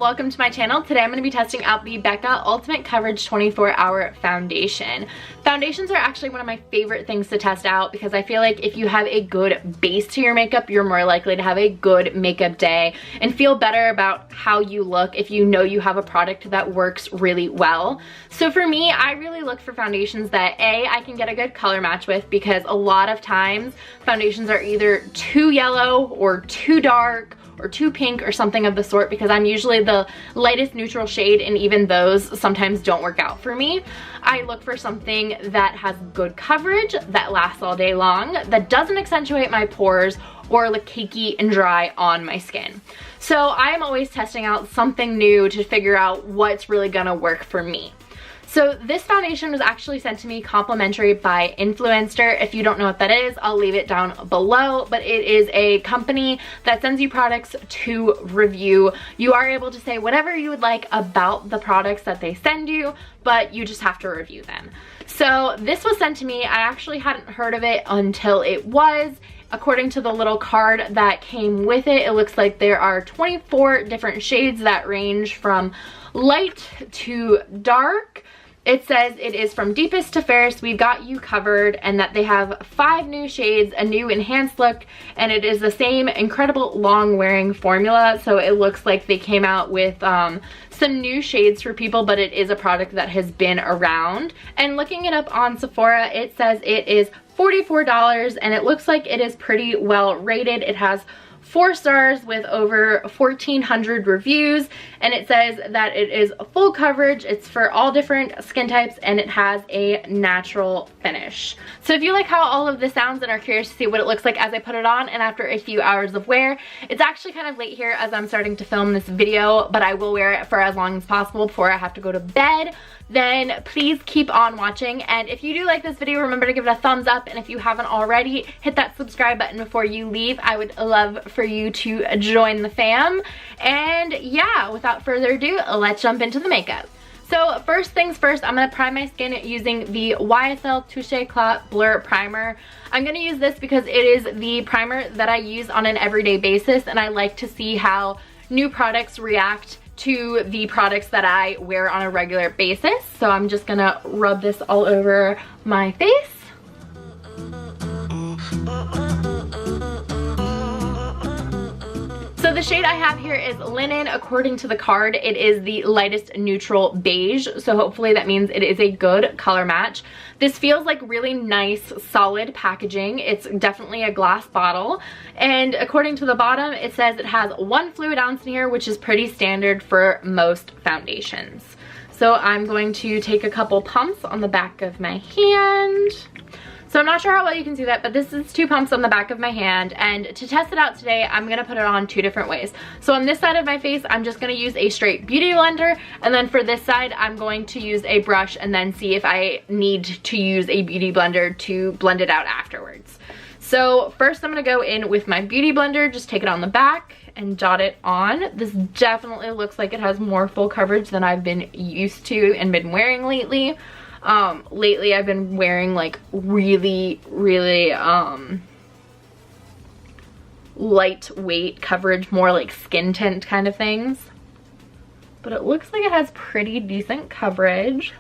welcome to my channel. Today I'm going to be testing out the Becca Ultimate Coverage 24-Hour Foundation. Foundations are actually one of my favorite things to test out because I feel like if you have a good base to your makeup, you're more likely to have a good makeup day and feel better about how you look if you know you have a product that works really well. So for me, I really look for foundations that I can get a good color match with, because a lot of times foundations are either too yellow or too dark or too pink or something of the sort, because I'm usually the lightest neutral shade, and even those sometimes don't work out for me. I look for something that has good coverage, that lasts all day long, that doesn't accentuate my pores or look cakey and dry on my skin. So I am always testing out something new to figure out what's really gonna work for me. So this foundation was actually sent to me complimentary by Influencer. If you don't know what that is, I'll leave it down below, but it is a company that sends you products to review. You are able to say whatever you would like about the products that they send you, but you just have to review them. So this was sent to me. I actually hadn't heard of it until it was. According to the little card that came with it, it looks like there are 24 different shades that range from light to dark. It says it is from deepest to fairest, we've got you covered, and that they have 5 new shades, a new enhanced look, and it is the same incredible long wearing formula. So it looks like they came out with some new shades for people, but it is a product that has been around. And looking it up on Sephora, it says it is $44, and it looks like it is pretty well rated. It has 4 stars with over 1,400 reviews, and it says that it is full coverage, it's for all different skin types, and it has a natural finish. So if you like how all of this sounds and are curious to see what it looks like as I put it on and after a few hours of wear, it's actually kind of late here as I'm starting to film this video, but I will wear it for as long as possible before I have to go to bed. Then please keep on watching, and if you do like this video, remember to give it a thumbs up, and if you haven't already, hit that subscribe button before you leave. I would love for you to join the fam. And yeah, without further ado, let's jump into the makeup. So first things first, I'm going to prime my skin using the YSL Touche Éclat Blur Primer. I'm going to use this because it is the primer that I use on an everyday basis, and I like to see how new products react to the products that I wear on a regular basis. So I'm just gonna rub this all over my face. So the shade I have here is Linen. According to the card, it is the lightest neutral beige, so hopefully that means it is a good color match. This feels like really nice, solid packaging. It's definitely a glass bottle, and according to the bottom, it says it has 1 fluid ounce in here, which is pretty standard for most foundations. So I'm going to take a couple pumps on the back of my hand. So I'm not sure how well you can see that, but this is 2 pumps on the back of my hand, and to test it out today, I'm gonna put it on 2 different ways. So on this side of my face, I'm just gonna use a straight beauty blender, and then for this side, I'm going to use a brush and then see if I need to use a beauty blender to blend it out afterwards. So first I'm gonna go in with my beauty blender, just take it on the back and dot it on. This definitely looks like it has more full coverage than I've been used to and been wearing lately. Lately I've been wearing like really lightweight coverage, more like skin tint kind of things, but it looks like it has pretty decent coverage.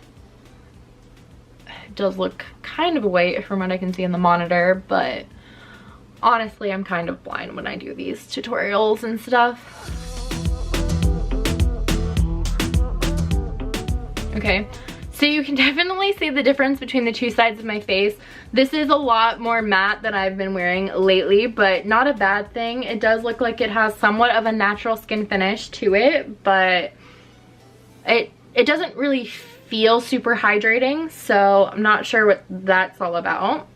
It does look kind of white from what I can see in the monitor, but honestly I'm kind of blind when I do these tutorials and stuff. Okay, so you can definitely see the difference between the 2 sides of my face. This is a lot more matte than I've been wearing lately, but not a bad thing. It does look like it has somewhat of a natural skin finish to it, but it doesn't really feel super hydrating, so I'm not sure what that's all about.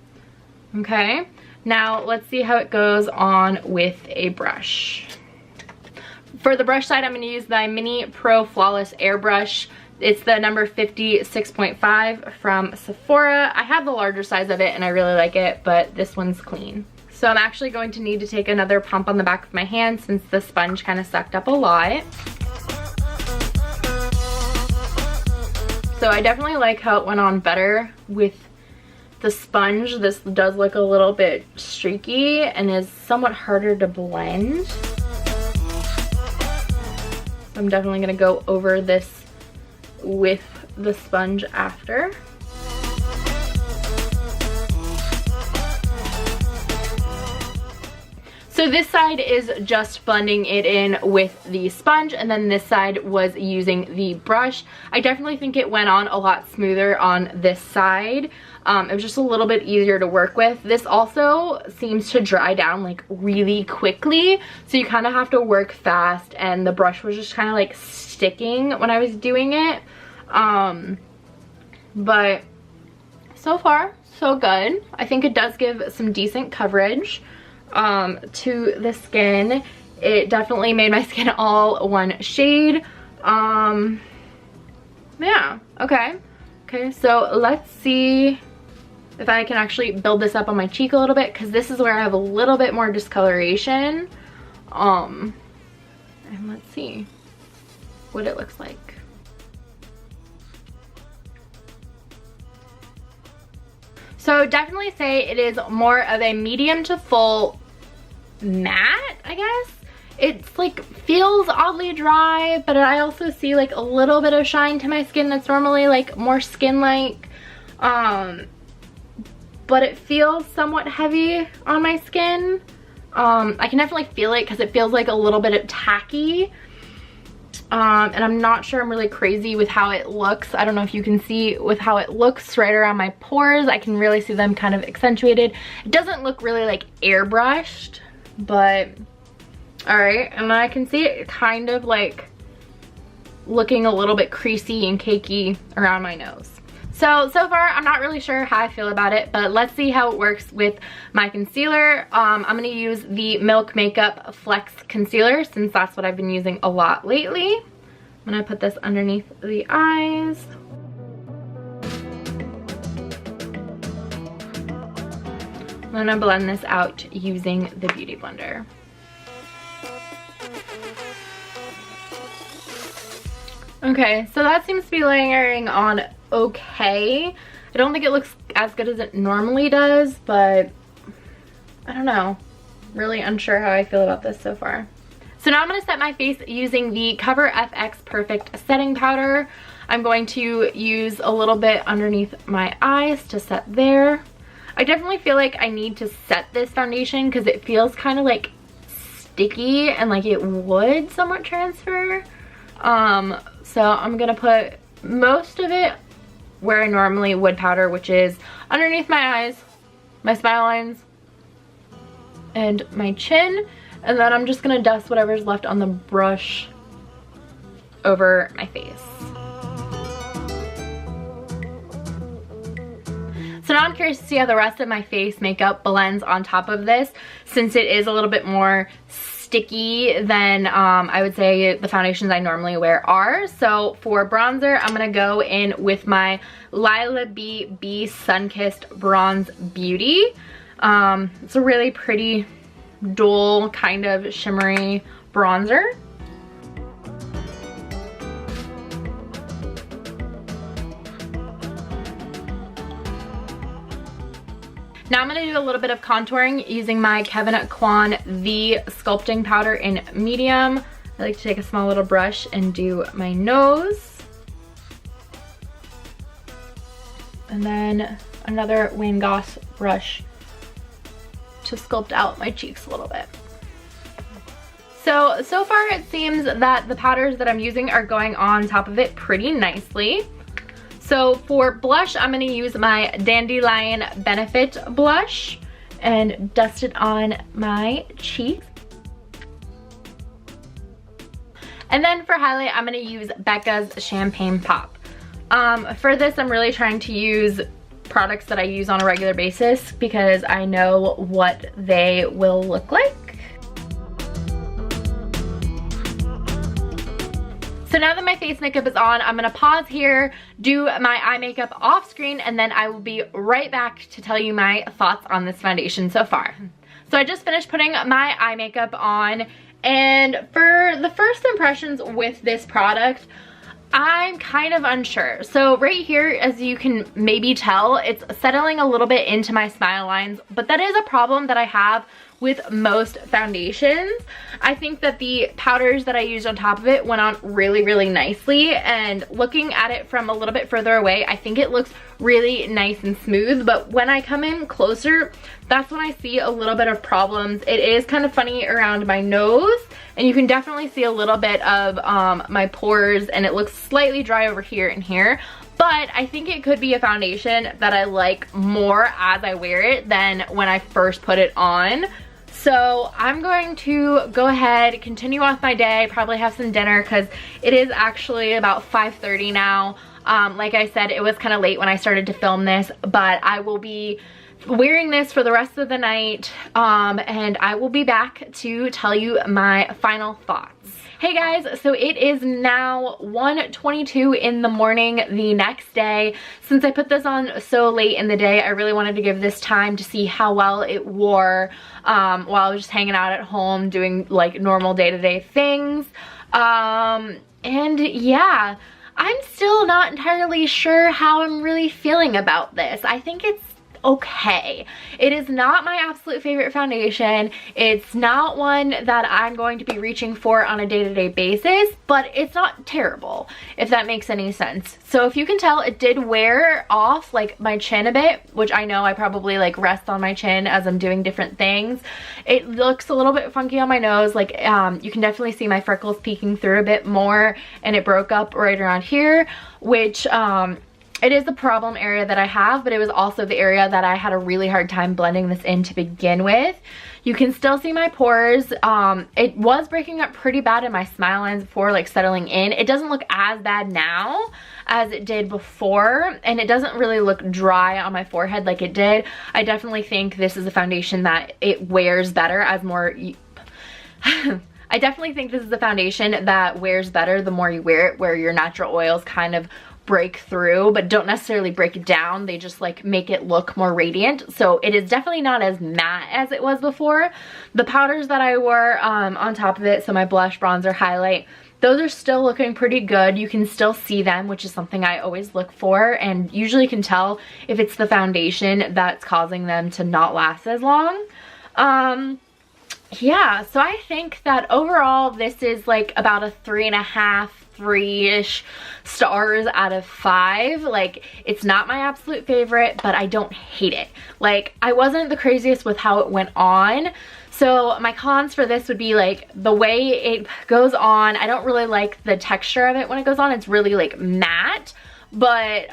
Okay, now let's see how it goes on with a brush. For the brush side, I'm going to use the Mini Pro Flawless Airbrush. It's the number 56.5 from Sephora. I have the larger size of it and I really like it, but this one's clean. So I'm actually going to need to take another pump on the back of my hand since the sponge kind of sucked up a lot. So I definitely like how it went on better with the sponge. This does look a little bit streaky and is somewhat harder to blend. I'm definitely gonna go over this with the sponge after. So this side is just blending it in with the sponge, and then this side was using the brush. I definitely think it went on a lot smoother on this side. It was just a little bit easier to work with. This also seems to dry down like really quickly, so you kind of have to work fast, and the brush was just kind of like sticking when I was doing it. But so far, so good. I think it does give some decent coverage to the skin. It definitely made my skin all one shade. Yeah, okay, so let's see if I can actually build this up on my cheek a little bit, because this is where I have a little bit more discoloration. And let's see what it looks like. So definitely say it is more of a medium to full matte, I guess. It's like feels oddly dry, but I also see like a little bit of shine to my skin that's normally like more skin-like. But it feels somewhat heavy on my skin. I can definitely feel it because it feels like a little bit tacky. And I'm not sure I'm really crazy with how it looks. I don't know if you can see with how it looks right around my pores. I can really see them kind of accentuated. It doesn't look really like airbrushed, but all right. And I can see it kind of like looking a little bit creasy and cakey around my nose. So far, I'm not really sure how I feel about it, but let's see how it works with my concealer. I'm gonna use the Milk Makeup Flex Concealer, since that's what I've been using a lot lately. I'm gonna put this underneath the eyes. I'm gonna blend this out using the Beauty Blender. Okay, so that seems to be layering on okay. I don't think it looks as good as it normally does, but I don't know. Really unsure how I feel about this so far. So now I'm going to set my face using the Cover FX Perfect Setting Powder. I'm going to use a little bit underneath my eyes to set there. I definitely feel like I need to set this foundation because it feels kind of like sticky and like it would somewhat transfer. So I'm going to put most of it where I normally would powder, which is underneath my eyes, my smile lines, and my chin. And then I'm just gonna dust whatever's left on the brush over my face. So now I'm curious to see how the rest of my face makeup blends on top of this, since it is a little bit more sticky than I would say the foundations I normally wear are. So for bronzer, I'm gonna go in with my Lila B Sunkissed Bronze Beauty. It's a really pretty dull kind of shimmery bronzer. Now I'm going to do a little bit of contouring using my Kevyn Aucoin The Sculpting Powder in medium. I like to take a small little brush and do my nose. And then another Wayne Goss brush to sculpt out my cheeks a little bit. So far it seems that the powders that I'm using are going on top of it pretty nicely. So for blush, I'm going to use my Dandelion Benefit blush and dust it on my cheeks. And then for highlight, I'm going to use Becca's Champagne Pop. For this, I'm really trying to use products that I use on a regular basis because I know what they will look like. So now that my face makeup is on, I'm gonna pause here, do my eye makeup off screen, and then I will be right back to tell you my thoughts on this foundation so far. So I just finished putting my eye makeup on, and for the first impressions with this product, I'm kind of unsure. So right here, as you can maybe tell, it's settling a little bit into my smile lines, but that is a problem that I have with most foundations. I think that the powders that I used on top of it went on really, really nicely, and looking at it from a little bit further away, I think it looks really nice and smooth, but when I come in closer, that's when I see a little bit of problems. It is kind of funny around my nose, and you can definitely see a little bit of my pores, and it looks slightly dry over here and here. But I think it could be a foundation that I like more as I wear it than when I first put it on. So I'm going to go ahead, continue on with my day, probably have some dinner because it is actually about 5:30 now. Like I said, it was kind of late when I started to film this, but I will be wearing this for the rest of the night, and I will be back to tell you my final thoughts. Hey guys, so it is now 1:22 in the morning the next day. Since I put this on so late in the day, I really wanted to give this time to see how well it wore while I was just hanging out at home doing like normal day-to-day things. And yeah, I'm still not entirely sure how I'm really feeling about this. I think it's okay. It is not my absolute favorite foundation. It's not one that I'm going to be reaching for on a day-to-day basis, but it's not terrible, if that makes any sense. So if you can tell, it did wear off like my chin a bit, which I know I probably like rest on my chin as I'm doing different things. It looks a little bit funky on my nose. Like you can definitely see my freckles peeking through a bit more, and it broke up right around here, which it is the problem area that I have, but it was also the area that I had a really hard time blending this in to begin with. You can still see my pores. It was breaking up pretty bad in my smile lines before, like settling in. It doesn't look as bad now as it did before, and it doesn't really look dry on my forehead like it did. I definitely think this is a foundation that it wears better as more... I definitely think this is a foundation that wears better the more you wear it, where your natural oils kind of break through but don't necessarily break it down. They just like make it look more radiant. So it is definitely not as matte as it was before. The powders that I wore on top of it, so my blush, bronzer, highlight, those are still looking pretty good. You can still see them, which is something I always look for, and usually can tell if it's the foundation that's causing them to not last as long. Yeah, so I think that overall this is like about a 3.5, 3-ish stars out of 5. Like, it's not my absolute favorite, but I don't hate it. Like, I wasn't the craziest with how it went on. So my cons for this would be like the way it goes on. I don't really like the texture of it when it goes on. It's really like matte, but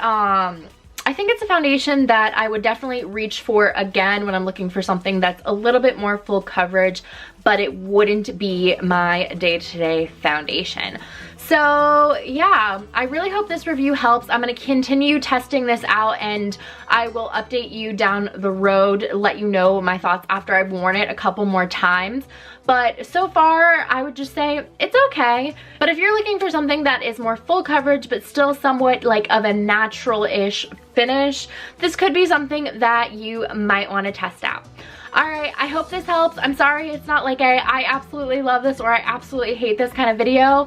I think it's a foundation that I would definitely reach for again when I'm looking for something that's a little bit more full coverage, but it wouldn't be my day-to-day foundation. So yeah, I really hope this review helps. I'm going to continue testing this out, and I will update you down the road, let you know my thoughts after I've worn it a couple more times. But so far, I would just say it's okay. But if you're looking for something that is more full coverage but still somewhat like of a natural-ish finish, this could be something that you might want to test out. Alright, I hope this helps. I'm sorry it's not like I absolutely love this or I absolutely hate this kind of video.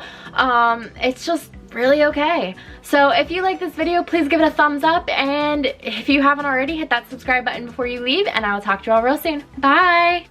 It's just really okay. So if you like this video, please give it a thumbs up, and if you haven't already, hit that subscribe button before you leave, and I will talk to you all real soon. Bye!